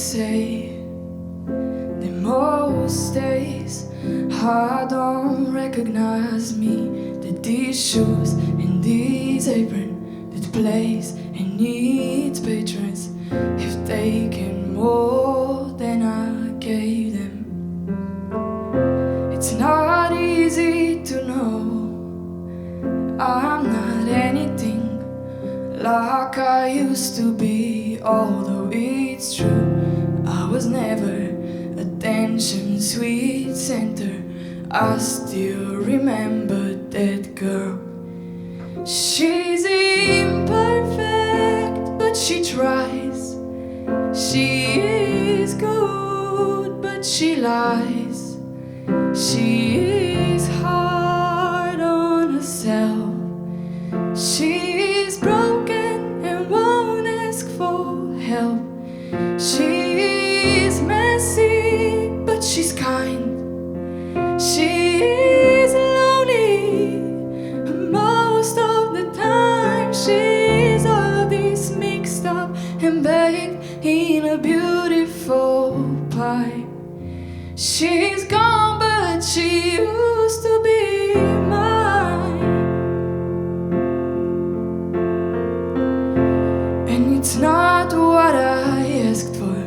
say that most days I don't recognize me, that these shoes and these apron, that place and needs patrons have taken more than I gave them. It's not easy to know I'm not anything like I used to be, although it's true I was never attention sweet center. I still remember that girl. She's imperfect, but she tries. She is good, but she lies. She is hard on herself. She is broken and won't ask for help. She is messy, but she's kind. She is lonely most of the time. She is all of this mixed up and baked in a beautiful pie. She's gone, but she used to be mine. And it's not what I asked for.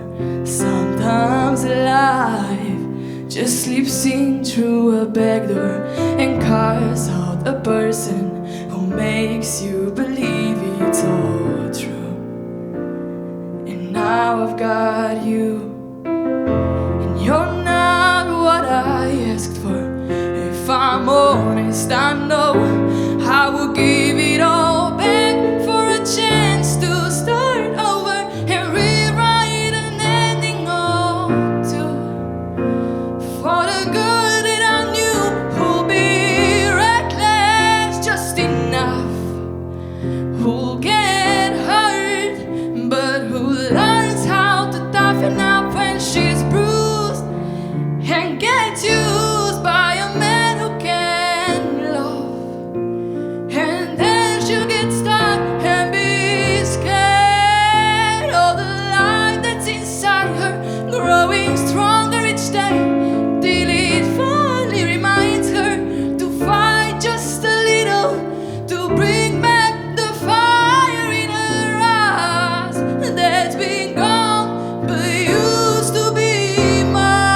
Sometimes life just slips in through a back door and carves out a person who makes you believe it's all true. And now I've got you, and you're not what I asked for. If I'm honest, I know I will give it all back for a chance to start over and rewrite an ending or two. For the good that I knew, who'll be reckless just enough, who'll get hurt, but who learns how to toughen up when she's bruised and gets used by a man who can love. And then she'll get stuck and be scared of the life that's inside her, growing stronger each day, till it finally reminds her to fight just a little, to bring back the fire in her eyes that's been gone but used to be mine.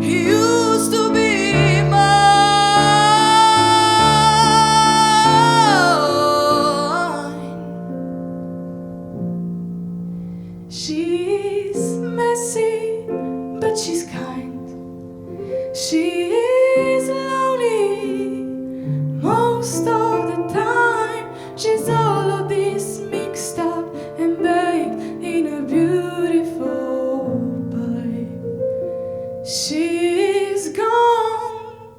Used to be mine. She's messy, but she's kind. She is lonely most of the time. She's all of this mixed up and baked in a beautiful pie. She's gone,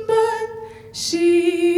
but she